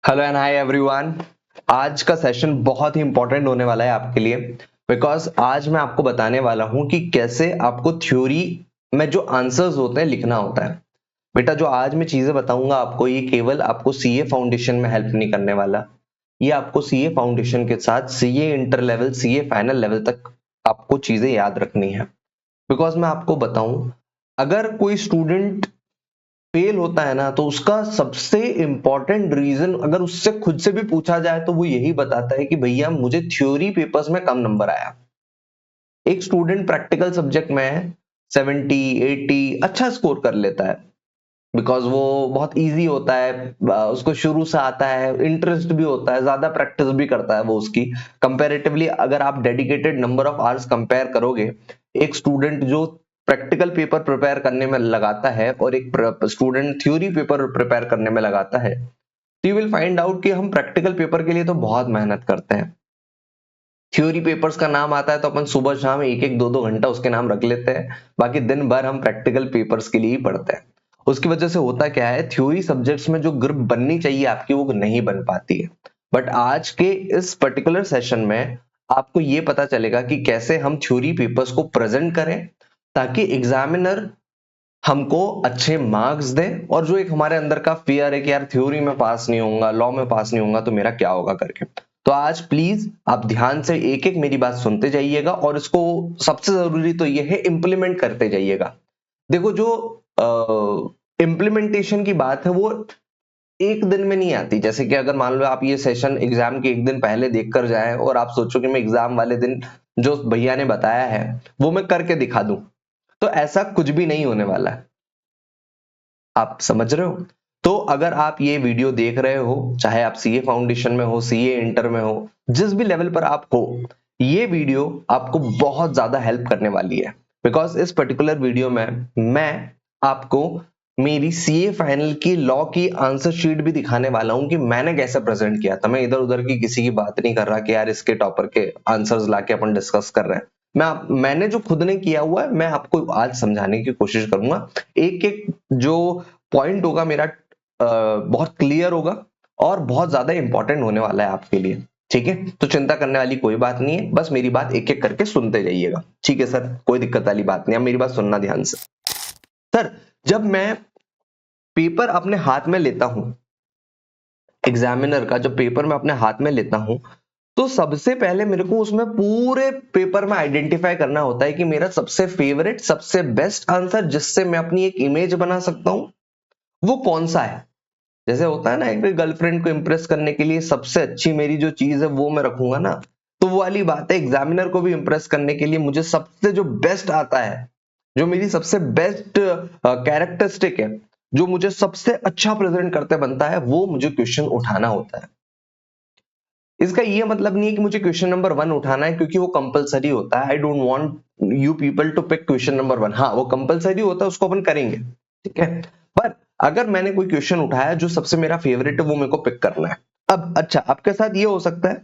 Hello and hi everyone. आज का session बहुत ही इंपॉर्टेंट होने वाला है आपके लिए, बिकॉज आज मैं आपको बताने वाला हूं कि कैसे आपको थ्योरी में जो आंसर्स होते हैं लिखना होता है। बेटा, जो आज मैं चीजें बताऊंगा आपको, ये केवल आपको सीए फाउंडेशन में हेल्प नहीं करने वाला। ये आपको सीए फाउंडेशन के साथ CA inter level, CA final level तक आपको चीजें याद रखनी है। बिकॉज मैं आपको बताऊं, अगर कोई स्टूडेंट फेल होता है ना, तो उसका सबसे इंपॉर्टेंट रीजन अगर उससे खुद से भी पूछा जाए तो वो यही बताता है कि भैया मुझे थ्योरी पेपर्स में कम नंबर आया। एक स्टूडेंट प्रैक्टिकल सब्जेक्ट में 70 80 अच्छा स्कोर कर लेता है, बिकॉज वो बहुत इजी होता है, उसको शुरू से आता है, इंटरेस्ट भी होता है, ज्यादा प्रैक्टिस भी करता है वो उसकी। कंपैरेटिवली अगर आप dedicated number of hours compare करोगे, एक स्टूडेंट जो प्रैक्टिकल पेपर प्रिपेयर करने में लगाता है और एक स्टूडेंट थ्योरी पेपर प्रिपेयर करने में लगाता है, तो यू विल फाइंड आउट कि हम प्रैक्टिकल पेपर के लिए तो बहुत मेहनत करते हैं। थ्योरी पेपर्स का नाम आता है तो अपन सुबह शाम एक एक दो दो घंटा उसके नाम रख लेते हैं, बाकी दिन भर हम प्रैक्टिकल पेपर्स के लिए ही पढ़ते हैं। उसकी वजह से होता क्या है, थ्योरी सब्जेक्ट्स में जो ग्रिप बननी चाहिए आपकी वो नहीं बन पाती है। बट आज के इस पर्टिकुलर सेशन में आपको ये पता चलेगा कि कैसे हम थ्योरी पेपर्स को प्रेजेंट करें ताकि एग्जामिनर हमको अच्छे मार्क्स दे। और जो एक हमारे अंदर का फियर है कि यार थ्योरी में पास नहीं होऊंगा, लॉ में पास नहीं होऊंगा, तो मेरा क्या होगा करके, तो आज प्लीज आप ध्यान से एक एक मेरी बात सुनते जाइएगा और इसको सबसे जरूरी तो ये है इम्प्लीमेंट करते जाइएगा। देखो, जो इम्प्लीमेंटेशन की बात है वो एक दिन में नहीं आती। जैसे कि अगर मान लो आप ये सेशन एग्जाम के एक दिन पहले देख कर जाए और आप सोचो कि मैं एग्जाम वाले दिन जो भैया ने बताया है वो मैं करके दिखा दूं, तो ऐसा कुछ भी नहीं होने वाला है। आप समझ रहे हो? तो अगर आप ये वीडियो देख रहे हो, चाहे आप सीए फाउंडेशन में हो, सीए इंटर में हो, जिस भी लेवल पर आप हो, ये वीडियो आपको बहुत ज्यादा हेल्प करने वाली है। बिकॉज इस पर्टिकुलर वीडियो में मैं आपको मेरी सीए फाइनल की लॉ की आंसर शीट भी दिखाने वाला हूं कि मैंने कैसे प्रेजेंट किया था। मैं इधर उधर की किसी की बात नहीं कर रहा कि यार इसके टॉपर के आंसर्स लाके अपन डिस्कस कर रहे हैं। मैंने जो खुद ने किया हुआ है मैं आपको आज समझाने की कोशिश करूंगा। एक एक जो पॉइंट होगा मेरा बहुत क्लियर होगा और बहुत ज्यादा इंपॉर्टेंट होने वाला है आपके लिए। ठीक है, तो चिंता करने वाली कोई बात नहीं है, बस मेरी बात एक एक करके सुनते जाइएगा। ठीक है सर, कोई दिक्कत वाली बात नहीं है, मेरी बात सुनना ध्यान से। सर, जब मैं पेपर अपने हाथ में लेता हूं, एग्जामिनर का जब पेपर मैं अपने हाथ में लेता हूं, तो सबसे पहले मेरे को उसमें पूरे पेपर में आइडेंटिफाई करना होता है कि मेरा सबसे फेवरेट, सबसे बेस्ट आंसर जिससे मैं अपनी एक इमेज बना सकता हूं, वो कौन सा है। जैसे होता है ना, एक गर्लफ्रेंड को इंप्रेस करने के लिए सबसे अच्छी मेरी जो चीज है वो मैं रखूंगा ना, तो वो वाली बात है, एग्जामिनर को भी इंप्रेस करने के लिए मुझे सबसे जो बेस्ट आता है, जो मेरी सबसे बेस्ट कैरेक्टरिस्टिक है, जो मुझे सबसे अच्छा प्रेजेंट करते बनता है, वो मुझे क्वेश्चन उठाना होता है। इसका ये मतलब नहीं है कि मुझे क्वेश्चन नंबर 1 उठाना है क्योंकि वो कंपलसरी होता है। I don't want you people to pick question number 1। हाँ, वो कंपलसरी होता है, उसको अपन करेंगे, ठीक है। पर अगर मैंने कोई क्वेश्चन उठाया जो सबसे मेरा फेवरेट है, वो मेरे को पिक करना है। अब अच्छा, आपके साथ ये हो सकता है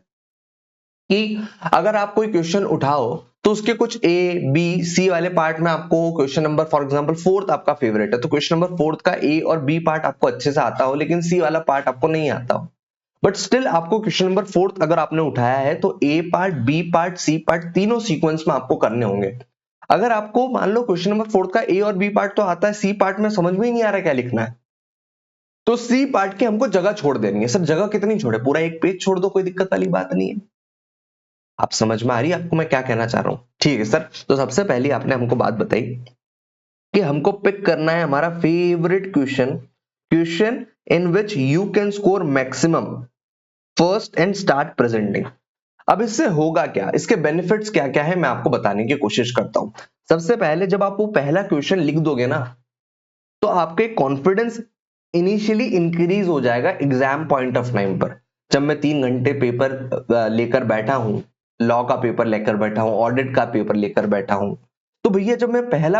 कि अगर आप कोई क्वेश्चन उठाओ तो उसके कुछ ए बी सी वाले पार्ट में आपको question number, for example fourth आपका फेवरेट है, तो क्वेश्चन नंबर फोर्थ का ए और बी पार्ट आपको अच्छे से आता हो, लेकिन सी वाला पार्ट आपको नहीं आता हो। बट स्टिल आपको क्वेश्चन नंबर फोर्थ अगर आपने उठाया है तो A part, B part, C part तीनों सीक्वेंस में आपको करने होंगे। अगर आपको मान लो क्वेश्चन नंबर फोर्थ का ए और बी पार्ट तो आता है, सी पार्ट में समझ में ही नहीं आ रहा क्या लिखना है, तो सी पार्ट की हमको जगह छोड़ देनी है। सर, जगह कितनी छोड़े? पूरा एक पेज छोड़ दो, कोई दिक्कत वाली बात नहीं है। आप समझ में आ रही है आपको मैं क्या कहना चाह रहा हूं? ठीक है सर, तो सबसे पहले आपने हमको बात बताई कि हमको पिक करना है हमारा favourite question, question in which you can score maximum first and start presenting. अब इससे होगा क्या, इसके बेनिफिट्स क्या क्या है, मैं आपको बताने की कोशिश करता हूं। सबसे पहले जब आप वो पहला क्वेश्चन लिख दोगे ना, तो आपके कॉन्फिडेंस इनिशियली इंक्रीज हो जाएगा एग्जाम पॉइंट ऑफ टाइम पर। जब मैं 3 घंटे पेपर लेकर बैठा हूं, लॉ का पेपर लेकर बैठा हूं, ऑडिट का पेपर लेकर बैठा हूं, तो भैया जब मैं पहला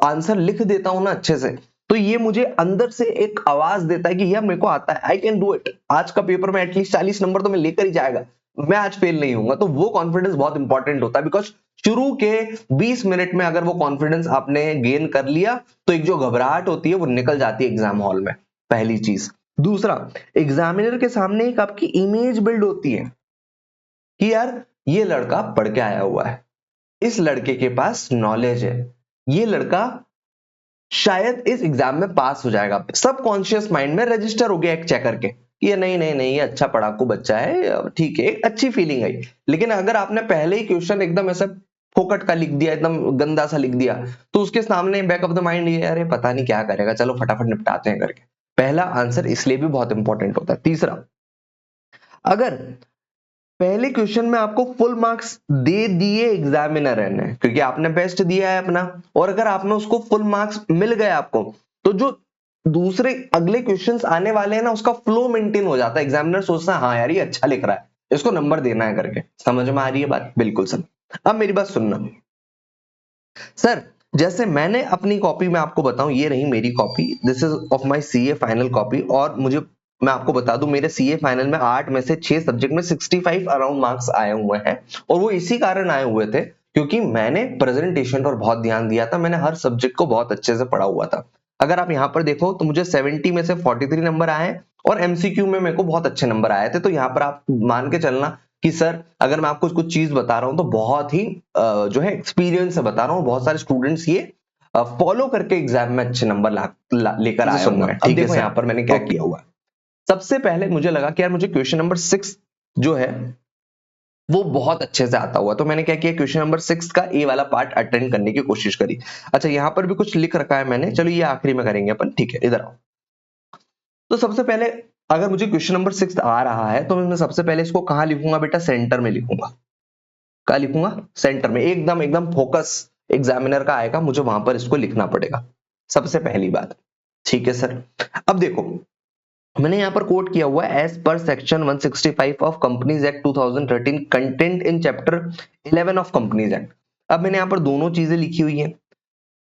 आंसर लिख देता हूं ना अच्छे से, तो ये मुझे अंदर से एक आवाज देता है कि यार मेरे को आता है, आई कैन डू इट। आज का पेपर में एटलीस्ट 40 नंबर तो मैं लेकर ही जाएगा, मैं आज फेल नहीं होऊंगा। तो वो कॉन्फिडेंस बहुत इंपॉर्टेंट होता है, बिकॉज शुरू के 20 मिनट में अगर वो कॉन्फिडेंस आपने गेन कर लिया, तो एक जो घबराहट होती है वो निकल जाती है एग्जाम हॉल में, पहली चीज। दूसरा, एग्जामिनर के सामने एक आपकी इमेज बिल्ड होती है कि यार ये लड़का पढ़ के आया हुआ है, इस लड़के के पास नॉलेज है, ये लड़का शायद इस एग्जाम में पास हो जाएगा। सबकॉन्शियस माइंड में रजिस्टर हो गया एक चेकर के, ये नहीं नहीं नहीं, ये अच्छा पढ़ाकू बच्चा है, ठीक है, एक अच्छी फीलिंग आई। लेकिन अगर आपने पहले ही क्वेश्चन एकदम ऐसा फोकट का लिख दिया, एकदम गंदा सा लिख दिया, तो उसके सामने बैक ऑफ द माइंड ये, अरे पता नहीं क्या करेगा, चलो फटाफट निपटाते हैं करके। पहला आंसर इसलिए भी बहुत इंपॉर्टेंट होता है। तीसरा, अगर पहले क्वेश्चन में आपको फुल मार्क्स दे दिए एग्जामिनर ने, क्योंकि आपने बेस्ट दिया है अपना, और अगर आपने उसको फुल मार्क्स मिल गए आपको, तो जो दूसरे अगले क्वेश्चंस आने वाले हैं ना, उसका फ्लो मेंटेन हो जाता है। एग्जामिनर सोचता है हाँ यार ये अच्छा लिख रहा है, इसको नंबर देना है करके। समझ में आ रही है बात? बिल्कुल सर। अब मेरी बात सुनना सर, जैसे मैंने अपनी कॉपी में आपको बताऊं, ये रही मेरी copy, this is of my CA final copy, और मुझे, मैं आपको बता दूं, मेरे सीए फाइनल में 8 में से 6 सब्जेक्ट में 65 अराउंड मार्क्स आए हुए हैं। और वो इसी कारण आए हुए थे क्योंकि मैंने प्रेजेंटेशन पर बहुत ध्यान दिया था, मैंने हर सब्जेक्ट को बहुत अच्छे से पढ़ा हुआ था। अगर आप यहाँ पर देखो तो मुझे 70 में से 43 नंबर आए, और एमसीक्यू में मेरे को बहुत अच्छे नंबर आए थे। तो यहाँ पर आप मान के चलना कि सर अगर मैं आपको कुछ चीज बता रहा हूं तो बहुत ही जो है एक्सपीरियंस से बता रहा हूं, बहुत सारे स्टूडेंट्स ये फॉलो करके एग्जाम में अच्छे नंबर लेकर आए हुए हैं। ठीक है, यहाँ पर मैंने क्या किया हुआ है, सबसे पहले मुझे लगा कि यार मुझे क्वेश्चन नंबर 6 जो है वो बहुत अच्छे से आता हुआ, तो मैंने क्या किया, क्वेश्चन नंबर 6 का ए वाला पार्ट अटेंड करने की कोशिश करी। अच्छा, यहाँ पर भी कुछ लिख रखा है मैंने, चलो ये आखिरी में करेंगे अपन, ठीक है, इधर आओ। तो सबसे पहले अगर मुझे क्वेश्चन नंबर 6 आ रहा है तो मैं सबसे पहले इसको कहां लिखूंगा बेटा, सेंटर में लिखूंगा। कहां लिखूंगा? सेंटर में, एकदम एकदम फोकस एग्जामिनर का आएगा, मुझे वहां पर इसको लिखना पड़ेगा, सबसे पहली बात। ठीक है सर। अब देखो मैंने यहां पर कोट किया हुआ है, as per section 165 of companies act 2013 content in chapter 11 of companies act. अब मैंने यहां पर दोनों चीजें लिखी हुई हैं।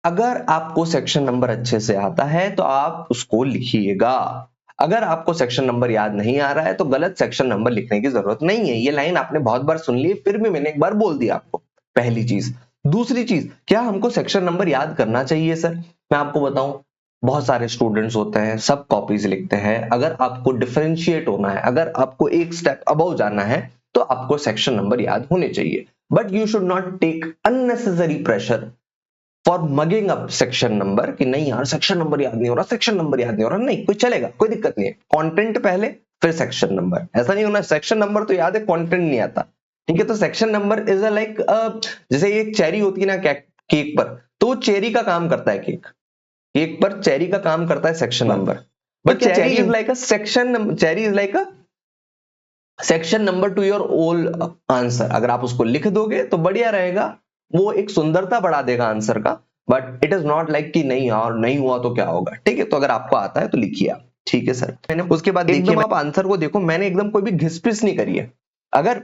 अगर आपको सेक्शन नंबर अच्छे से आता है तो आप उसको लिखिएगा, अगर आपको सेक्शन नंबर याद नहीं आ रहा है तो गलत सेक्शन नंबर लिखने की जरूरत नहीं है। ये लाइन आपने बहुत बार सुन ली, फिर भी मैंने एक बार बोल दिया आपको, पहली चीज। दूसरी चीज, क्या हमको सेक्शन नंबर याद करना चाहिए सर? मैं आपको बताऊं, बहुत सारे स्टूडेंट्स होते हैं, सब कॉपीज लिखते हैं। अगर आपको डिफरेंशिएट होना है, अगर आपको एक स्टेप अबव जाना है, तो आपको सेक्शन नंबर याद होने चाहिए। But you should not take unnecessary pressure for mugging up section number, कि नहीं यार सेक्शन नंबर याद नहीं हो रहा, सेक्शन नंबर याद नहीं हो रहा, नहीं, कोई चलेगा, कोई दिक्कत नहीं है। कंटेंट पहले फिर सेक्शन नंबर, ऐसा नहीं होना सेक्शन नंबर तो याद है कंटेंट नहीं आता। ठीक है, तो section number is a like, जैसे एक चेरी होती है ना केक पर, तो चेरी का काम करता है, केक पर चेरी का काम करता है section number. But cherry is like a section, cherry is like a section number two your ओल आंसर। अगर आप उसको लिख दोगे तो बढ़िया रहेगा, वो एक सुंदरता बढ़ा देगा आंसर का। But it is not like कि नहीं यार नहीं हुआ तो क्या होगा। ठीक है, तो अगर आपको आता है तो लिखिए आप। ठीक है सर। मैंने उसके बाद एकदम आप आंसर को देखो, मैंने एकदम कोई भी घिसपिस नहीं करी है। अगर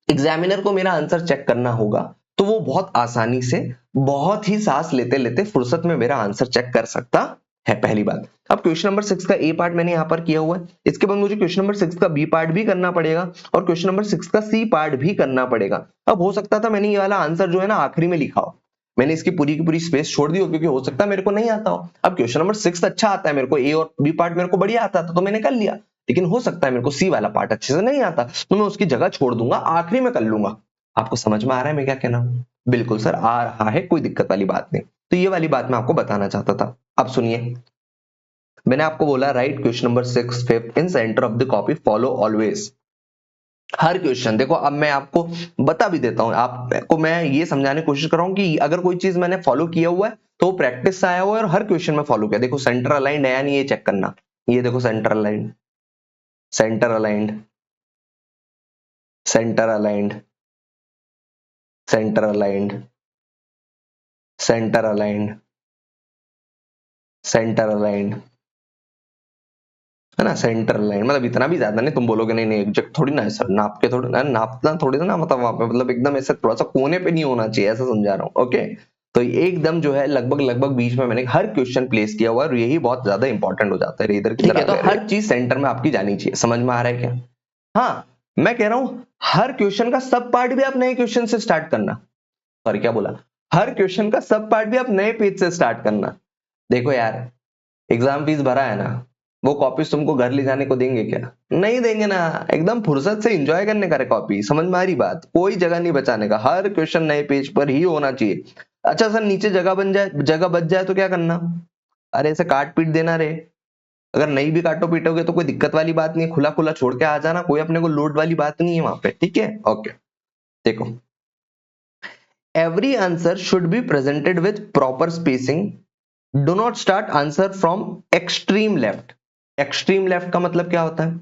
एग्जामिनर को मेरा आंसर चेक करना होगा तो वो बहुत आसानी से, बहुत ही सांस लेते लेते फुर्सत में मेरा आंसर चेक कर सकता है, पहली बात। अब क्वेश्चन नंबर 6 का ए पार्ट मैंने यहां पर किया हुआ है, इसके बाद मुझे क्वेश्चन नंबर 6 का बी पार्ट भी करना पड़ेगा, और क्वेश्चन नंबर 6 का सी पार्ट भी करना पड़ेगा। अब हो सकता था मैंने ये वाला आंसर जो है ना आखिरी में लिखा हो, मैंने इसकी पूरी की पूरी स्पेस छोड़ दी हो, क्योंकि हो सकता है मेरे को नहीं आता हो। अब क्वेश्चन नंबर 6 अच्छा आता है मेरे को, ए और बी पार्ट मेरे को बढ़िया आता था तो मैंने कर लिया, लेकिन हो सकता है मेरे को सी वाला पार्ट अच्छे से नहीं आता, तो मैं उसकी जगह छोड़ दूंगा, आखिरी में कर लूंगा। आपको समझ में आ रहा है मैं क्या कहना हूं? बिल्कुल सर, आ रहा है, कोई दिक्कत वाली बात नहीं। तो ये वाली बात मैं आपको बताना चाहता था। अब सुनिए, मैंने आपको बोला right question number 6 5th in centre of the copy, follow always. Her question देखो, अब मैं आपको बता भी देता हूं, आपको मैं ये समझाने की कोशिश कर रहा हूं कि अगर कोई चीज मैंने फॉलो किया हुआ है तो वो प्रैक्टिस से आया हुआ है और हर क्वेश्चन में फॉलो किया। देखो सेंटर अलाइंड है या नहीं, ये चेक करना। ये देखो centre aligned, centre aligned, centre aligned, centre aligned, centre aligned, centre aligned, है ना, सेंटर लाइन। मतलब इतना भी ज्यादा नहीं, तुम बोलोगे नहीं नहीं एग्जैक्ट थोड़ी ना है सर, नाप के थोड़ी ना, नापना थोड़ी ना, मतलब वहां पे मतलब एकदम ऐसे थोड़ा सा कोने पे नहीं होना चाहिए, ऐसा समझा रहा हूँ। ओके, तो एकदम जो है लगभग लगभग बीच में मैंने हर क्वेश्चन प्लेस किया हुआ है, और यही बहुत ज्यादा इंपॉर्टेंट हो जाता है इधर की तरह। तो हर चीज सेंटर में आपकी जानी चाहिए। समझ में आ रहा है क्या? हाँ, मैं कह रहा हूं हर क्वेश्चन का सब पार्ट भी आप नए क्वेश्चन से स्टार्ट करना। और क्या बोला? हर क्वेश्चन का सब पार्ट भी आप नए पेज से स्टार्ट करना। देखो यार, एग्जाम फीस भरा है ना, वो कॉपीज तुमको घर ले जाने को देंगे क्या? नहीं देंगे ना। एकदम फुर्सत से एंजॉय करने का कॉपी, समझ में आ रही बात? कोई जगह नहीं बचाने का, हर क्वेश्चन नए पेज पर ही होना चाहिए। अच्छा सर नीचे जगह बच जाए तो क्या करना? अरे ऐसे काट पीट देना रे। अगर नहीं भी काटो पीटोगे तो कोई दिक्कत वाली बात नहीं है, खुला खुला छोड़ के आ जाना, कोई अपने को लोड वाली बात नहीं है वहां पे, ठीक है? ओके, देखो, every answer should be presented with proper spacing. Do not start answer from extreme left. extreme left का मतलब क्या होता है?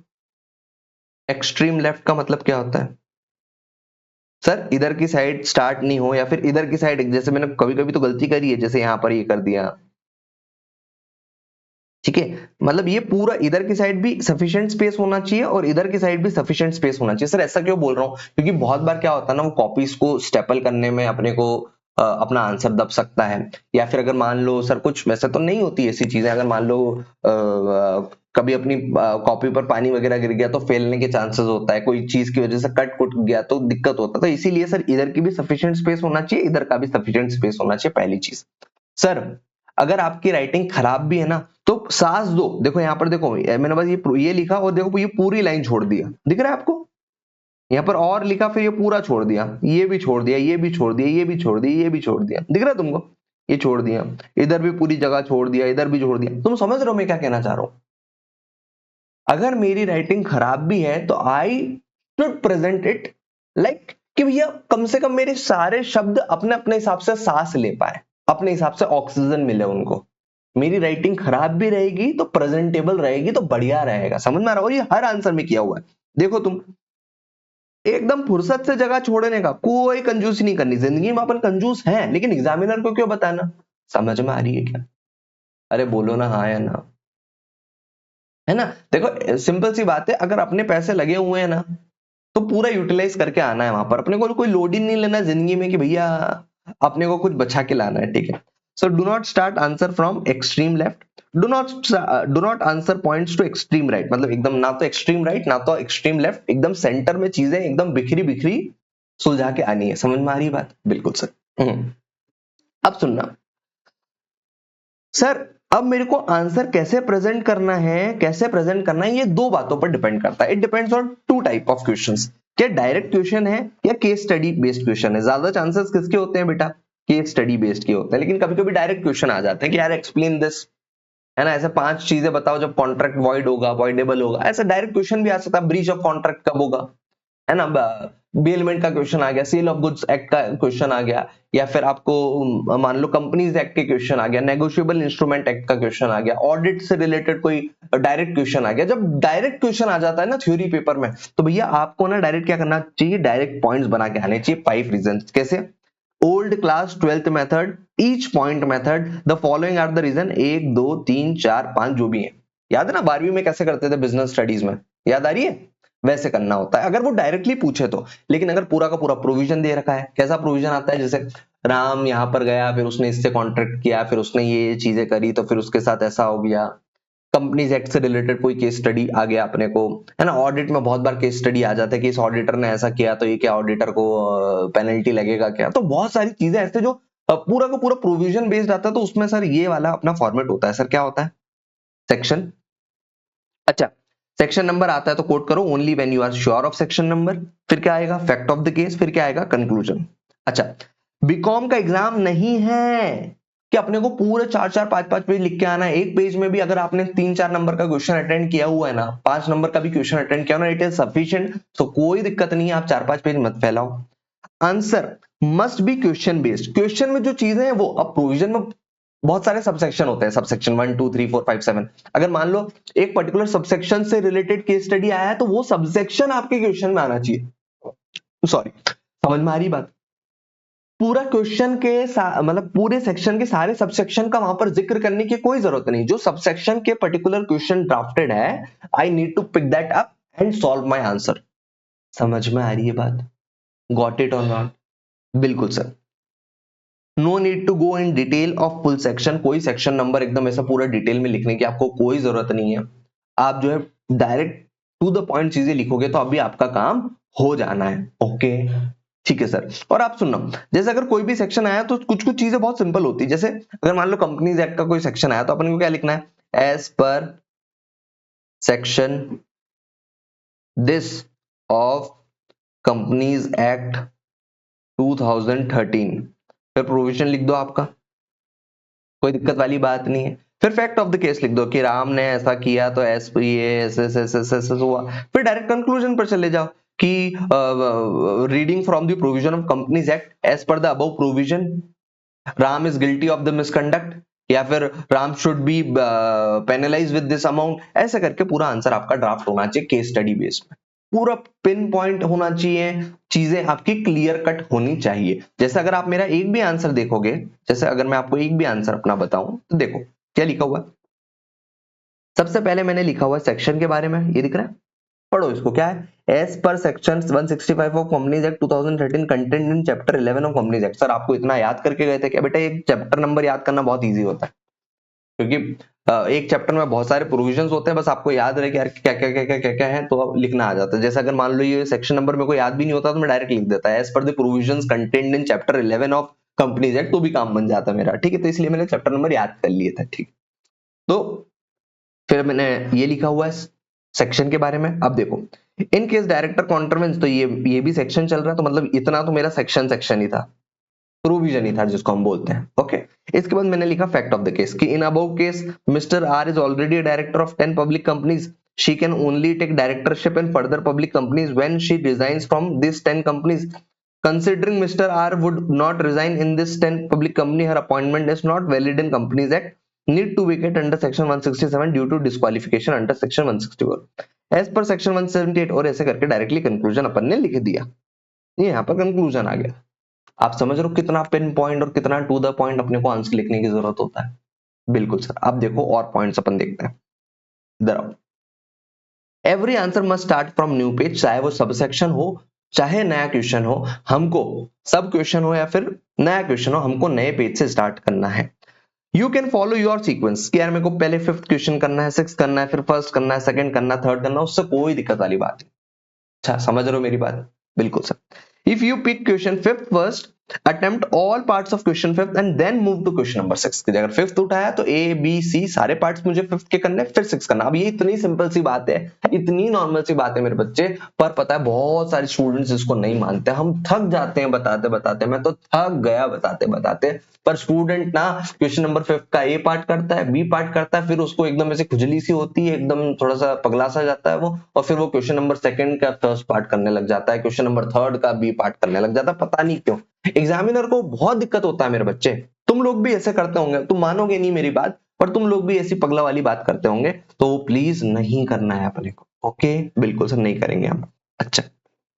extreme left का मतलब क्या होता है? सर इधर की साइड स्टार्ट नहीं हो, या फिर इधर की साइड, जैसे मैंने कभी कभी तो गलती करी है, जैसे यहां पर ये कर दिया, ठीक है? मतलब ये पूरा इधर की साइड भी सफिशिएंट स्पेस होना चाहिए और इधर की साइड भी सफिशिएंट स्पेस होना चाहिए। सर ऐसा क्यों बोल रहा हूँ? क्योंकि बहुत बार क्या होता है ना, वो कॉपीज को स्टेपल करने में अपने को अपना आंसर दब सकता है, या फिर अगर मान लो सर, कुछ वैसे तो नहीं होती ऐसी चीजें, अगर मान लो कभी अपनी कॉपी पर पानी वगैरह गिर गया तो फैलने के चांसेस होता है, कोई चीज की वजह से कट कुट गया तो दिक्कत होता है। तो इसीलिए सर इधर की भी सफिशिएंट स्पेस होना चाहिए, इधर का भी सफिशिएंट स्पेस होना चाहिए, पहली चीज। सर अगर आपकी राइटिंग खराब भी है ना तो सांस दो। देखो यहाँ पर, देखो मैंने बस ये लिखा और देखो ये पूरी लाइन छोड़ दिया, दिख रहा है आपको? यहाँ पर और लिखा, फिर ये पूरा छोड़ दिया, ये भी छोड़ दिया, ये भी छोड़ दिया, ये भी छोड़ दिया, ये भी छोड़ दिया, दिख रहा है तुमको? ये छोड़ दिया, इधर भी पूरी जगह छोड़ दिया, इधर भी छोड़ दिया। तुम समझ रहे हो मैं क्या कहना चाह रहा हूं? अगर मेरी राइटिंग खराब भी है तो I should present it like कि भैया कम से कम मेरे सारे शब्द अपने अपने हिसाब से सांस ले पाए, अपने हिसाब से ऑक्सीजन मिले उनको। मेरी राइटिंग खराब भी रहेगी तो प्रेजेंटेबल रहेगी तो बढ़िया रहेगा, समझ में आ रहा? और ये हर आंसर में किया हुआ है। देखो तुम एकदम फुर्सत से जगह छोड़ने का, कोई कंजूसी नहीं करनी। जिंदगी में अपन कंजूस हैं, लेकिन एग्जामिनर को क्यों बताना? समझ में आ रही है क्या? अरे बोलो ना हाँ या ना, है ना? देखो सिंपल सी बात है, अगर अपने पैसे लगे हुए हैं ना तो पूरा यूटिलाइज करके आना है वहां पर। अपने को कोई लोड ही नहीं लेना जिंदगी में कि भैया अपने को कुछ बचा के लाना है, ठीक है? So do not start answer from extreme left, do not answer points to extreme right, मतलब एकदम ना तो एक्सट्रीम राइट ना तो एक्सट्रीम लेफ्ट, एकदम सेंटर में चीजें एकदम बिखरी बिखरी सुलझा के आनी है। समझ में आ रही है बात? बिल्कुल सर। अब सुनना सर, अब मेरे को आंसर कैसे प्रेजेंट करना है, कैसे प्रेजेंट करना है, ये दो बातों पर डिपेंड करता है। It depends on to type of questions. क्या डायरेक्ट क्वेश्चन है या केस स्टडी बेस्ड क्वेश्चन है? ज्यादा चांसेस किसके होते हैं बेटा? केस स्टडी बेस्ड के होते हैं। लेकिन कभी कभी डायरेक्ट क्वेश्चन आ जाते हैं कि यार एक्सप्लेन दिस, है ना? ऐसे 5 चीजें बताओ जब कॉन्ट्रैक्ट वॉइड होगा, वॉइडेबल होगा। ऐसा डायरेक्ट क्वेश्चन भी आ सकता है, ब्रीच ऑफ कॉन्ट्रैक्ट कब होगा, है ना? बेलमेंट का क्वेश्चन आ गया, सेल ऑफ गुड्स एक्ट का क्वेश्चन आ गया, या फिर आपको मान लो कंपनीज एक्ट के क्वेश्चन आ गया, नेगोशिएबल इंस्ट्रूमेंट एक्ट का क्वेश्चन आ गया, ऑडिट से रिलेटेड कोई डायरेक्ट क्वेश्चन आ गया। जब डायरेक्ट क्वेश्चन आ जाता है ना थ्योरी पेपर में, तो भैया आपको ना डायरेक्ट क्या करना चाहिए? डायरेक्ट पॉइंट्स बना के आने चाहिए। 5 रीजन कैसे? Old class 12th method, each point method, the following are the reason, 1 2 3 4 5 जो भी है। याद है ना 12वीं में कैसे करते थे बिजनेस स्टडीज में? याद आ रही है? वैसे करना होता है अगर वो डायरेक्टली पूछे तो। लेकिन अगर पूरा का पूरा प्रोविजन दे रखा है, कैसा प्रोविजन आता है? जैसे राम यहाँ पर गया, फिर उसने इससे कॉन्ट्रैक्ट किया, फिर उसने ये चीजें करी, तो फिर उसके साथ ऐसा हो गया। कंपनीज एक्ट से रिलेटेड कोई केस स्टडी आ गया अपने को, है ना? ऑडिट में बहुत बार केस स्टडी आ जाता है कि इस ऑडिटर ने ऐसा किया तो ये क्या ऑडिटर को पेनल्टी लगेगा क्या? तो बहुत सारी चीजें ऐसे जो पूरा का पूरा प्रोविजन बेस्ड आता है। तो उसमें सर ये वाला अपना फॉर्मेट होता है। सर क्या होता है? सेक्शन। अच्छा, सेक्शन नंबर आता है तो कोट करो only when you are sure of section number. फिर क्या आएगा? Fact of the case. फिर क्या आएगा? कंक्लूजन। अच्छा, बीकॉम का एग्जाम नहीं है कि अपने को पूरे 4 4 5 5 पेज लिख के आना है। एक पेज में भी अगर आपने 3 4 नंबर का क्वेश्चन अटेंड किया हुआ है ना, 5 नंबर का भी क्वेश्चन अटेंड किया ना, इट इज सफिशिएंट। सो कोई दिक्कत नहीं है, आप 4 5 पेज मत फैलाओ। Answer must be question based. Question में जो चीजें हैं वो, अब प्रोविजन में बहुत सारे सबसेक्शन होते हैं, सबसेक्शन 1 2 3 4 5 7। अगर मान लो एक पर्टिकुलर सबसेक्शन से रिलेटेड केस स्टडी आया है तो वो सबसेक्शन आपके क्वेश्चन में आना चाहिए। सॉरी, समझ में आ रही बात? पूरा क्वेश्चन के मतलब पूरे सेक्शन के सारे सबसेक्शन का वहां पर जिक्र करने की कोई जरूरत नहीं। जो सबसेक्शन के पर्टिकुलर क्वेश्चन ड्राफ्टेड है, I need to pick that up and solve my answer. समझ में आ रही है बात? गॉट इट और नॉट? बिल्कुल sir. No need to go in detail of full section. कोई सेक्शन नंबर एकदम ऐसा पूरा डिटेल में लिखने की आपको कोई जरूरत नहीं है। आप जो है डायरेक्ट टू द पॉइंट चीजें लिखोगे तो अभी आपका काम हो जाना है। ओके, ठीक है सर। और आप सुनना, जैसे अगर कोई भी सेक्शन आया तो कुछ कुछ चीजें बहुत सिंपल होती है। जैसे अगर मान लो कंपनीज एक्ट का कोई सेक्शन आया तो अपन को क्या लिखना है? As per section this of companies act 2013, फिर प्रोविजन लिख दो आपका, कोई दिक्कत वाली बात नहीं है। फिर फैक्ट ऑफ द केस लिख दो कि राम ने ऐसा किया तो ये ऐसे हुआ। फिर डायरेक्ट कंक्लूजन पर चले जाओ कि reading from the provision of companies act as per the above provision Ram is guilty of the misconduct, या फिर Ram should be penalize with this amount. ऐसा करके पूरा आंसर आपका ड्राफ्ट होना चाहिए केस स्टडी बेस्ड में, पूरा पिन पॉइंट होना चाहिए, चीजें आपकी क्लियर कट होनी चाहिए। जैसे अगर आप मेरा एक भी आंसर देखोगे, जैसे अगर मैं आपको एक भी आंसर अपना बताऊं तो देखो क्या लिखा हुआ है। सबसे पहले मैंने लिखा हुआ है सेक्शन के बारे में, ये दिख रहा है, पढ़ो इसको, क्या है, as per section 165 of companies act 2013 content in chapter 11 of companies act. Sir आपको इतना याद करके गए थे क्या? बेटा एक चैप्टर नंबर याद करना बहुत इजी होता है, क्योंकि एक चैप्टर में बहुत सारे प्रोविजंस होते हैं, बस आपको याद रहे कि यार क्या क्या क्या क्या क्या क्या है, तो लिखना आ जाता है। जैसे अगर मान लो ये सेक्शन नंबर मेरे को याद भी नहीं होता तो मैं डायरेक्ट लिख देता है as per the provisions contained in chapter 11 of companies act, तो भी काम बन जाता मेरा, ठीक है। तो इसलिए मैंने चैप्टर नंबर याद कर लिए था, ठीक। तो फिर मैंने ये लिखा हुआ है सेक्शन के बारे में। अब देखो, इन केस डायरेक्टर कॉन्ट्रवेंस, तो ये भी सेक्शन चल रहा है, तो मतलब इतना तो मेरा सेक्शन ही था, प्रोविजन ही था जिसको हम बोलते हैं, ओके। इसके बाद मैंने लिखा फैक्ट ऑफ द केस कि in above case mister R is already director of 10 public companies, she can only take directorship in further public companies when she resigns from this 10 companies. Considering Mr. R would not resign in this 10 public company, her appointment is not valid in Companies Act, need to vacate under section 167 due to disqualification under section 164 as per section 178। और ऐसे करके directly conclusion अपन ने लिख दिया, ये यहाँ पर conclusion आ गया। आप समझ रहे हो कितना पिन पॉइंट और कितना टू द पॉइंट अपने को आंसर लिखने की जरूरत होता है। बिल्कुल सर। अब देखो और पॉइंट्स अपन देखते हैं, इधर आओ। Every answer must start from new page, चाहे वो सब सेक्शन हो चाहे नया क्वेश्चन हो, हमको सब क्वेश्चन हो या फिर नया क्वेश्चन हो, हमको नए पेज से स्टार्ट करना है। You can follow your sequence कि यार मेरे को पहले 5th क्वेश्चन करना है, 6th करना है, फिर 1st करना है, 2nd करना है, 3rd करना है, उससे कोई दिक्कत वाली बात नहीं। अच्छा समझ रहे हो मेरी बात? बिल्कुल sir. If you pick question 5th first, attempt all parts of question 5th and then move to question number 6। अगर 5th उठाया तो A B C सारे पार्ट्स मुझे 5th के करने, फिर 6 करना। अब ये इतनी सिंपल सी बात है, इतनी नॉर्मल सी बात है मेरे बच्चे, पर पता है बहुत सारे स्टूडेंट्स इसको नहीं मानते। हम थक जाते हैं बताते बताते, मैं तो थक गया बताते बताते। पर स्टूडेंट ना क्वेश्चन नंबर 5th का A पार्ट करता है, B पार्ट करता है, फिर उसको एकदम ऐसे खुजली सी होती है, एकदम थोड़ा सा पगला सा जाता है वो, और फिर वो क्वेश्चन नंबर 2nd का 1st पार्ट करने लग जाता है, क्वेश्चन नंबर 3rd का B पार्ट करने लग जाता है, पता नहीं क्यों। एग्जामिनर को बहुत दिक्कत होता है मेरे बच्चे, तुम लोग भी ऐसे करते होंगे, तुम मानोगे नहीं मेरी बात, पर तुम लोग भी ऐसी पगला वाली बात करते होंगे, तो प्लीज नहीं करना है अपने को, ओके। बिल्कुल सर नहीं करेंगे हम। अच्छा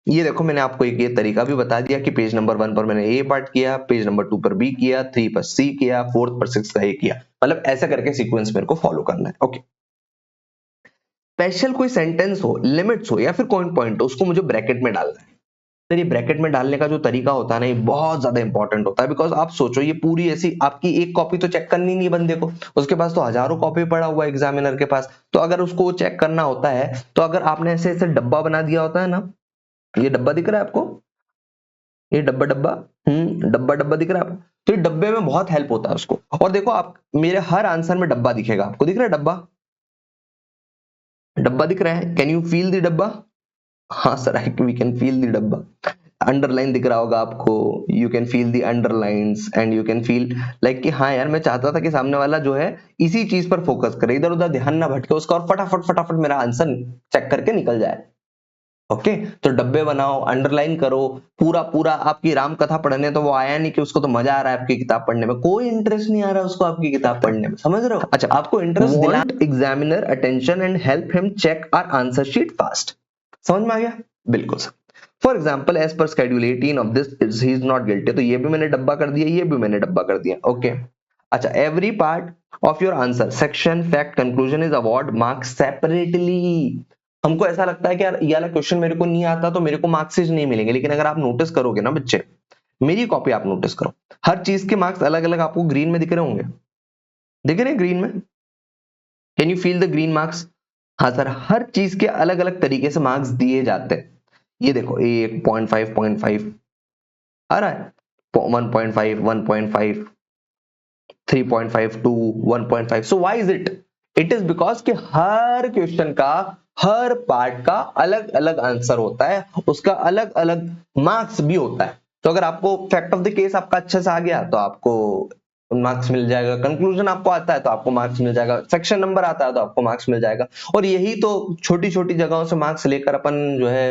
ये देखो मैंने आपको एक ये तरीका भी बता दिया कि पेज नंबर 1 पर मैंने ए पार्ट किया, पेज नंबर 2 पर बी किया, 3 पर सी किया, 4th पर 6 का ए किया, मतलब ऐसा करके सीक्वेंस मेरे को फॉलो करना है, ओके। स्पेशल कोई सेंटेंस हो, लिमिट्स हो या फिर कोई पॉइंट हो, उसको मुझे ब्रैकेट में डालना है। तो ये ब्रैकेट में डालने का जो तरीका होता है ना, ये बहुत ज्यादा इंपॉर्टेंट होता है। बिकॉज आप सोचो ये पूरी ऐसी आपकी एक कॉपी तो चेक करनी नहीं बंदे को, उसके पास तो हजारों कॉपी पड़ा हुआ है एग्जामिनर के पास। तो अगर उसको चेक करना होता है, तो अगर आपने ऐसे ऐसे डब्बा बना दिया होता है ना, ये डब्बा दिख रहा है आपको, ये डब्बा डब्बा डब्बा डब्बा दिख रहा है आपको, तो ये डब्बे में बहुत हेल्प होता है उसको। और देखो आप मेरे हर आंसर में डब्बा दिखेगा, आपको दिख रहा है डब्बा, डब्बा दिख रहा है, कैन यू फील द डब्बा? हाँ sir we can feel the डब्बा। अंडरलाइन दिख रहा होगा आपको, you can feel the underlines and you can feel like कि हाँ यार मैं चाहता था कि सामने वाला जो है इसी चीज पर फोकस करे, इधर उधर ध्यान ना भटके उसका, और फटाफट फटाफट मेरा आंसर चेक करके निकल जाए, ओके। तो डब्बे बनाओ, अंडरलाइन करो, पूरा पूरा आपकी राम कथा पढ़ने तो वो आया नहीं कि उसको तो मजा आ रहा है आपकी किताब पढ़ने में, कोई इंटरेस्ट नहीं आ रहा उसको आपकी किताब पढ़ने में, समझ रहे हो? अच्छा आपको इंटरेस्ट दिला examiner attention and help him check our answer sheet fast, समझ में आ गया? बिल्कुल sir. For example as per schedule 18 of this he is not guilty, तो ये भी मैंने डब्बा कर दिया, ये भी मैंने डब्बा कर दिया, ओके। अच्छा every part of your answer section fact conclusion is award marks separately. हमको ऐसा लगता है कि यार ये वाला क्वेश्चन मेरे को नहीं आता तो मेरे को मार्क्स नहीं मिलेंगे, लेकिन अगर आप नोटिस करोगे ना बच्चे, मेरी कॉपी आप नोटिस करो, हर चीज के मार्क्स अलग अलग आपको ग्रीन में दिख रहे होंगे, दिख रहे हैं ग्रीन में? Can you feel the green marks? हाँ सर हर चीज के अलग अलग तरीके से मार्क्स दिए जाते हैं। ये देखो 1 0.5 0.5 आ रहा है, 1.5 1.5 3.5 2 1.5। So why is it? It is because कि हर क्वेश्चन का, हर पार्ट का अलग अलग आंसर होता है, उसका अलग अलग मार्क्स भी होता है। तो अगर आपको फैक्ट ऑफ द केस आपका अच्छे से आ गया तो आपको मार्क्स मिल जाएगा, कंक्लूजन आपको आता है तो आपको मार्क्स मिल जाएगा, सेक्शन नंबर आता है तो आपको मार्क्स मिल जाएगा। और यही तो छोटी छोटी जगहों से मार्क्स लेकर अपन जो है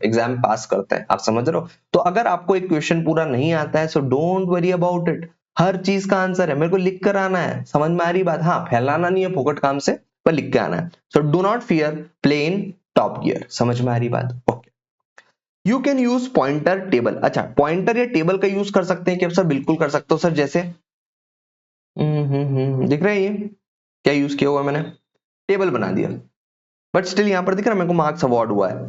एग्जाम पास करते हैं, आप समझ रहे हो। तो अगर आपको एक क्वेश्चन पूरा नहीं आता है, so don't worry about it, हर चीज का आंसर है, मेरे को लिख कर आना है, समझ में आ रही बात। हाँ, फैलाना नहीं है फोकट काम से, पर लिख के आना है। So do not fear, play in top gear, समझ में आ रही बात। Okay, you can use pointer table. अच्छा, पॉइंटर या टेबल का यूज कर सकते हैं क्या सर? बिल्कुल कर सकते हो सर। जैसे दिख रहा है ये क्या यूज किया हुआ है मैंने? टेबल बना दिया, बट स्टिल यहां पर दिख रहा है मेरे को मार्क्स अवार्ड हुआ है।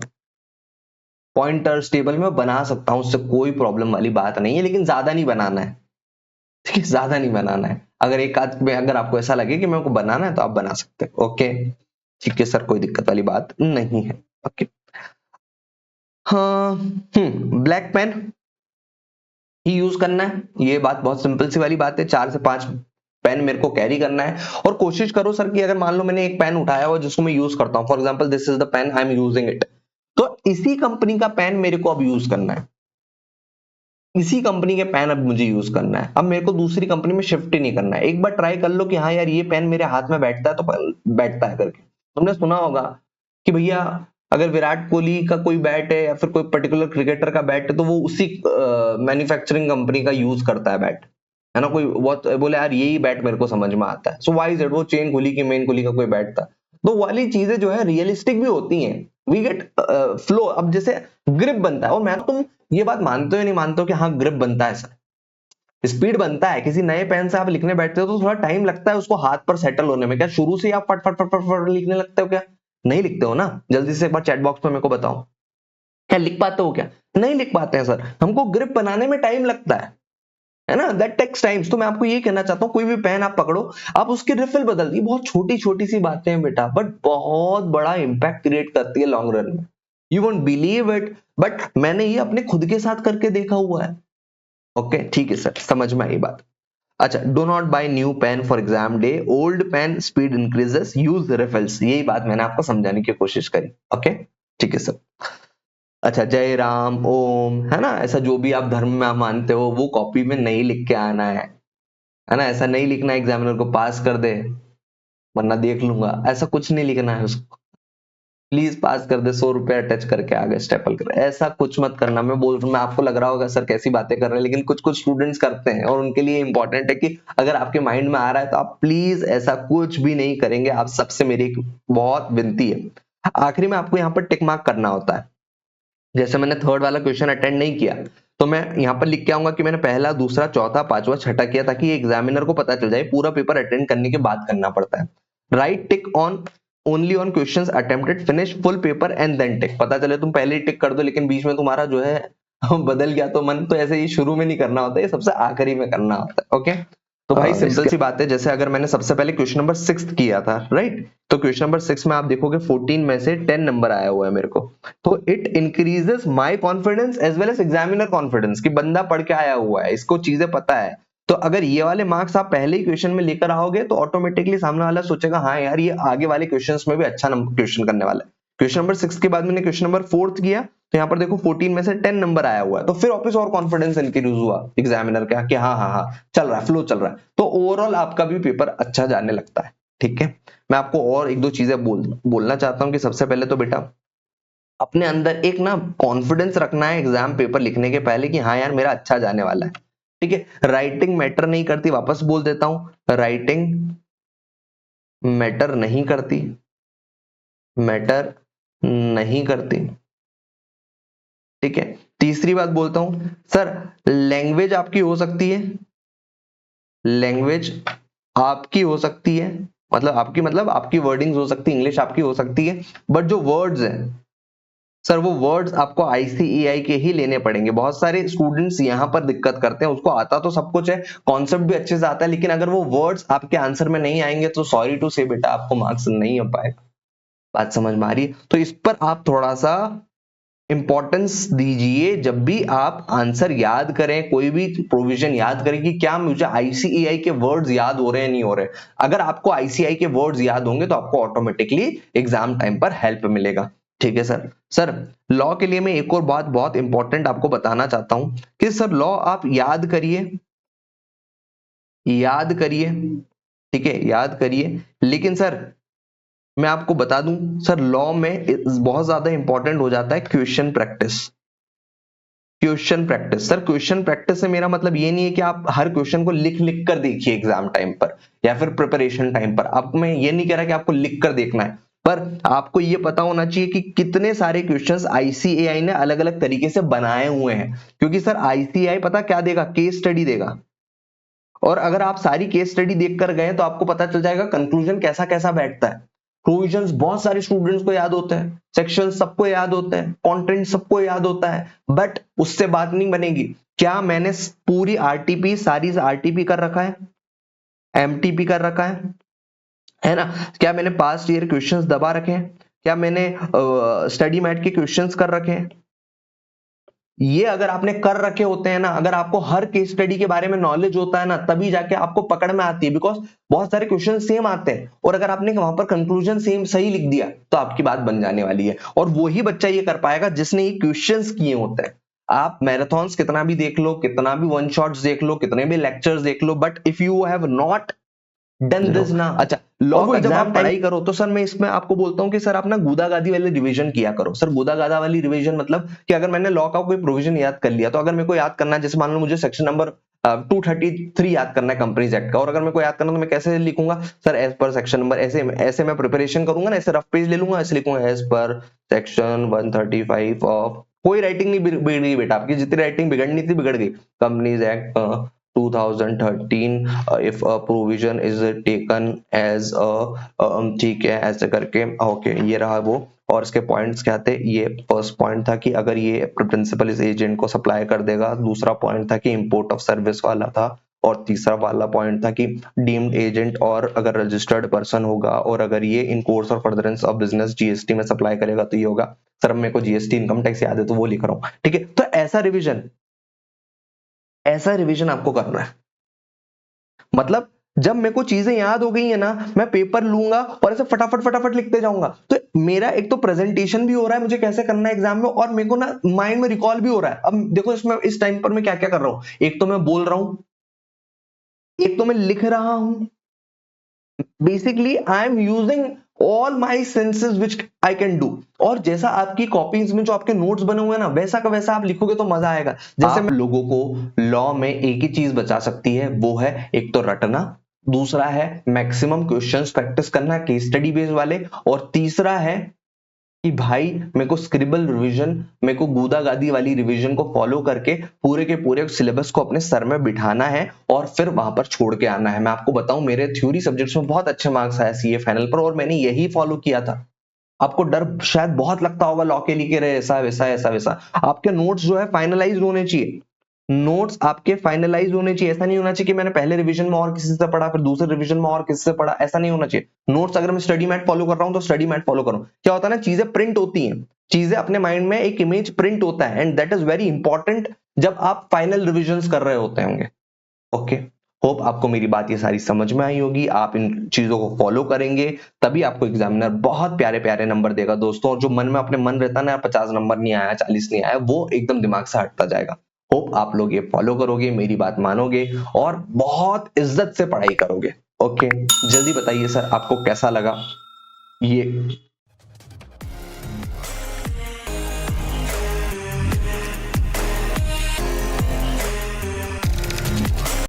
पॉइंटर्स टेबल में बना सकता हूं, उससे कोई प्रॉब्लम वाली बात नहीं है, लेकिन ज्यादा नहीं बनाना है, ठीक है, ज्यादा नहीं बनाना है। अगर एक आध में अगर आपको ऐसा लगे कि मेरे को बनाना है तो आप बना सकते हैं। ओके, ठीक है सर, कोई दिक्कत वाली बात नहीं है। ओके, हाँ, ब्लैक पेन ही यूज करना है, ये बात बहुत सिंपल सी वाली बात है। 4 से 5 पेन मेरे को कैरी करना है, और कोशिश करो सर कि अगर मान लो मैंने एक पेन उठाया हो जिसको मैं यूज करता हूं, for example this is the pen I am using it, तो इसी कंपनी का पेन मेरे को अब यूज करना है, इसी कंपनी के पेन अब मुझे यूज करना है। अब मेरे को दूसरी कंपनी में शिफ्ट ही नहीं करना है। एक बार ट्राई कर लो कि हाँ यार ये पेन मेरे हाथ में बैठता है, तो बैठता है करके। तुमने सुना होगा कि भैया अगर विराट कोहली का कोई बैट है या फिर कोई पर्टिकुलर क्रिकेटर का बैट है तो वो उसी मैन्युफैक्चरिंग कंपनी का यूज करता है बैट, है ना। कोई बहुत बोले यार यही बैट मेरे को समझ में आता है, सो व्हाई इज इट, वो चेन कोहली की, मेन कोहली का कोई बैट था। तो वाली चीजें जो है रियलिस्टिक भी होती हैं, वी गेट फ्लो। अब जैसे ग्रिप बनता है, और मैं तुम ये बात मानते हो या नहीं मानते हो कि हाँ ग्रिप बनता है सर, स्पीड बनता है। किसी नए पेन से आप लिखने बैठते हो तो थोड़ा टाइम लगता है उसको हाथ पर सेटल होने में। क्या शुरू से ही आप फट फट फट फट फट लिखने लगते हो क्या? नहीं लिखते हो ना। जल्दी से एक बार चैट बॉक्स में मेरे को बताओ, क्या लिख पाते हो क्या? नहीं लिख पाते हैं सर, हमको ग्रिप बनाने में टाइम लगता है ना, दैट टेक्स टाइम्स। तो मैं आपको ये कहना चाहता हूँ, कोई भी पेन आप पकड़ो, आप उसकी रिफिल बदल दी, बहुत छोटी छोटी सी बातें हैं बेटा, बट बहुत बड़ा इंपैक्ट क्रिएट करती है लॉन्ग रन में। You won't believe it, but मैंने ये अपने खुद के साथ करके देखा हुआ है। ओके, ठीक है सर, समझ में आई बात। अच्छा, do not buy new pen for exam day, old pen speed increases, use refills, यही बात मैंने आपको समझाने की कोशिश करी। ओके, ठीक है सर। अच्छा, जय राम ओम, है ना, ऐसा जो भी आप धर्म में आप मानते हो वो कॉपी में नहीं लिख के आना है ना। ऐसा नहीं लिखना एग्जामिनर को पास कर दे वरना देख लूंगा, ऐसा कुछ नहीं लिखना है उसको। प्लीज पास कर दे, 100 रुपया अटैच करके आगे स्टेपल कर, ऐसा कुछ मत करना। मैं बोल रहा हूँ, मैं आपको लग रहा होगा सर कैसी बातें कर रहे हैं, लेकिन कुछ कुछ स्टूडेंट्स करते हैं और उनके लिए इंपॉर्टेंट है कि अगर आपके माइंड में आ रहा है तो आप प्लीज ऐसा कुछ भी नहीं करेंगे। आप सबसे मेरी एक बहुत विनती है, आखिरी में आपको यहाँ पर टिक मार्क करना होता है। जैसे मैंने थर्ड वाला क्वेश्चन अटेंड नहीं किया तो मैं यहाँ पर लिख के आऊंगा कि मैंने पहला, दूसरा, चौथा, पांचवा, छठा किया, ताकि एग्जामिनर को पता चल जाए पूरा पेपर अटेंड करने के बाद करना पड़ता है। Right tick on only on questions attempted, finish full paper and then tick. पता चले तुम पहले ही टिक कर दो लेकिन बीच में तुम्हारा जो है बदल गया तो मन, तो ऐसे ही शुरू में नहीं करना होता, ये सबसे आखिरी में करना होता है। ओके, तो भाई सिंपल सी बात है। जैसे अगर मैंने सबसे पहले क्वेश्चन नंबर 6 किया था, राइट, तो क्वेश्चन नंबर 6 में आप देखोगे 14 में से 10 नंबर आया हुआ है मेरे को। तो it increases my confidence as well as examiner confidence कि बंदा पढ़ के आया हुआ है, इसको चीजें पता है। तो अगर ये वाले मार्क्स आप पहले ही क्वेश्चन में लेकर आओगे तो ऑटोमेटिकली सामने वाला सोचेगा हाँ यार ये आगे वाले क्वेश्चंस में भी अच्छा क्वेश्चन करने वाला है। क्वेश्चन नंबर 6 के बाद मैंने क्वेश्चन नंबर 4 किया तो यहाँ पर देखो 14 में से 10 नंबर आया हुआ है, तो फिर वापस और कॉन्फिडेंस इंक्रीज हुआ एग्जामिनर का कि हाँ हाँ हाँ चल रहा है, फ्लो चल रहा है, तो ओवरऑल आपका भी पेपर अच्छा जाने लगता है। ठीक है, मैं आपको और एक दो चीजें बोलना चाहता हूँ कि सबसे पहले तो बेटा अपने अंदर एक ना कॉन्फिडेंस रखना है एग्जाम पेपर लिखने के पहले कि हाँ यार मेरा अच्छा जाने वाला है। ठीक है, राइटिंग मैटर नहीं करती, वापस बोल देता हूं, राइटिंग मैटर नहीं करती, मैटर नहीं करती। ठीक है, तीसरी बात बोलता हूं सर, लैंग्वेज आपकी हो सकती है, लैंग्वेज आपकी हो सकती है, मतलब आपकी वर्डिंग्स हो सकती है, इंग्लिश आपकी हो सकती है, बट जो वर्ड्स हैं सर वो वर्ड्स आपको आईसीएआई के ही लेने पड़ेंगे। बहुत सारे स्टूडेंट्स यहाँ पर दिक्कत करते हैं, उसको आता तो सब कुछ है, कॉन्सेप्ट भी अच्छे से आता है, लेकिन अगर वो वर्ड्स आपके आंसर में नहीं आएंगे तो सॉरी टू से बेटा आपको मार्क्स नहीं आ पाएगा। बात समझ में आ रही है? तो इस पर आप थोड़ा सा इंपॉर्टेंस दीजिए जब भी आप आंसर याद करें, कोई भी प्रोविजन याद करें कि क्या मुझे आईसीएआई के वर्ड्स याद हो रहे हैं नहीं हो रहे। अगर आपको आईसीएआई के वर्ड्स याद होंगे तो आपको ऑटोमेटिकली एग्जाम टाइम पर हेल्प मिलेगा। ठीक है सर। सर लॉ के लिए मैं एक और बात बहुत इंपॉर्टेंट आपको बताना चाहता हूं कि सर लॉ आप याद करिए, याद करिए, ठीक है, याद करिए, लेकिन सर मैं आपको बता दूं सर लॉ में बहुत ज्यादा इंपॉर्टेंट हो जाता है question practice. Question practice sir, question practice से मेरा मतलब ये नहीं है कि आप हर क्वेश्चन को लिख लिख कर देखिए एग्जाम टाइम पर या फिर प्रिपरेशन टाइम पर। अब मैं ये नहीं कह रहा कि आपको लिख कर देखना है, पर आपको ये पता होना चाहिए कि कितने सारे क्वेश्चंस आईसीएआई ने अलग अलग तरीके से बनाए हुए हैं। क्योंकि सर आईसीएआई पता क्या देगा, केस स्टडी देगा, और अगर आप सारी केस स्टडी देखकर गए तो आपको पता चल जाएगा कंक्लूजन कैसा कैसा बैठता है। प्रोविजंस बहुत सारे स्टूडेंट्स को याद होते हैं, सेक्शन सबको याद होते हैं, कंटेंट सबको याद होता है, बट उससे बात नहीं बनेगी। क्या मैंने पूरी आरटीपी, सारी आरटीपी कर रखा है, एमटीपी कर रखा है ना? क्या मैंने पास्ट ईयर क्वेश्चंस दबा रखे हैं? क्या मैंने स्टडी मैट के क्वेश्चंस कर रखे हैं? ये अगर आपने कर रखे होते हैं ना, अगर आपको हर केस स्टडी के बारे में नॉलेज होता है ना, तभी जाके आपको पकड़ में आती है। बिकॉज बहुत सारे क्वेश्चन सेम आते हैं और अगर आपने वहां पर कंक्लूजन सेम सही लिख दिया तो आपकी बात बन जाने वाली है। और वही बच्चा ये कर पाएगा जिसने ये क्वेश्चंस किए होते हैं। आप मैराथन्स कितना भी देख लो, कितना भी वन शॉट्स देख लो, कितने भी लेक्चर्स देख लो, but if you have not done this ना, अच्छा लॉ का जब आप पढ़ाई करो तो सर मैं इसमें आपको बोलता हूं कि सर आप ना गूदा गादी वाली रिवीजन किया करो। सर गूदा गादा वाली रिवीजन मतलब कि अगर मैंने लॉ का कोई प्रोविजन याद कर लिया, तो अगर मेरे को याद करना है, जैसे मान लो मुझे सेक्शन नंबर 233 याद करना है कंपनीज एक्ट का, और अगर मेरे को याद करना तो मैं कैसे लिखूंगा sir, as per section number, ऐसे ऐसे मैं प्रिपरेशन करूंगा ना, ऐसे रफ पेज ले लूंगा, ऐसे लिखूंगा एज पर सेक्शन 135 ऑफ, कोई राइटिंग नहीं बिगड़ गई बेटा, आपकी जितनी राइटिंग बिगड़नी थी बिगड़ गई, companies act 2013 if a provision is taken as a ठीक है, ऐसे करके ओके ये रहा वो। और इसके पॉइंट्स क्या थे, ये फर्स्ट पॉइंट था कि अगर ये प्रिंसिपल इस एजेंट को सप्लाई कर देगा, दूसरा पॉइंट था कि इंपोर्ट ऑफ सर्विस वाला था, और तीसरा वाला पॉइंट था कि डीम्ड एजेंट और अगर रजिस्टर्ड पर्सन होगा, और अगर ये इन कोर्स और फर्दरेंस ऑफ बिजनेस जीएसटी में सप्लाई करेगा तो ये होगा। सर मेरे को जीएसटी इनकम टैक्स याद है तो वो लिख रहा हूँ, ठीक है। तो ऐसा रिवीजन आपको करना है। मतलब जब मेरे को चीजें याद हो गई है ना, मैं पेपर लूंगा और ऐसे फटाफट फटाफट लिखते जाऊंगा, तो मेरा एक तो प्रेजेंटेशन भी हो रहा है मुझे कैसे करना है एग्जाम में, और मेरे को ना माइंड में रिकॉल भी हो रहा है। अब देखो इसमें इस टाइम पर मैं क्या क्या कर रहा हूं, एक तो मैं बोल रहा हूं, एक तो मैं लिख रहा हूं। Basically I am using all my senses which I can do. और जैसा आपकी कॉपीज में जो आपके नोट्स बने हुए हैं ना, वैसा का वैसा आप लिखोगे तो मजा आएगा। जैसे मैं लोगों को लॉ में एक ही चीज बचा सकती है, वो है एक तो रटना, दूसरा है मैक्सिमम क्वेश्चंस प्रैक्टिस करना केस स्टडी बेस वाले, और तीसरा है कि भाई मेरे को स्क्रिबल रिवीजन, मेरे को गूदा गादी वाली रिवीजन को फॉलो करके पूरे के पूरे सिलेबस को अपने सर में बिठाना है और फिर वहां पर छोड़ के आना है। मैं आपको बताऊं मेरे थ्योरी सब्जेक्ट्स में बहुत अच्छे मार्क्स आए सीए फाइनल पर, और मैंने यही फॉलो किया था। आपको डर शायद बहुत लगता होगा लॉ के लिखे रहे ऐसा वैसा ऐसा वैसा, आपके नोट्स जो है फाइनलाइज होने चाहिए, नोट्स आपके फाइनलाइज होने चाहिए। ऐसा नहीं होना चाहिए कि मैंने पहले रिवीजन में और किसी से पढ़ा, फिर दूसरे रिवीजन में और किसी से पढ़ा, ऐसा नहीं होना चाहिए। नोट्स अगर मैं स्टडी मैट फॉलो कर रहा हूं तो स्टडी मैट फॉलो करूं। क्या होता है ना, चीजें प्रिंट होती हैं, चीजें अपने माइंड में एक इमेज प्रिंट होता है, and that is very important जब आप फाइनल रिविजन कर रहे होते होंगे। ओके, होप आपको मेरी बात ये सारी समझ में आई होगी। आप इन चीजों को फॉलो करेंगे तभी आपको एग्जामिनर बहुत प्यारे प्यारे नंबर देगा दोस्तों। और जो मन में अपने मन रहता है ना 50 नंबर नहीं आया, 40 नहीं आया, वो एकदम दिमाग से हटता जाएगा। होप आप लोग ये फॉलो करोगे, मेरी बात मानोगे और बहुत इज्जत से पढ़ाई करोगे। ओके, जल्दी बताइए सर आपको कैसा लगा ये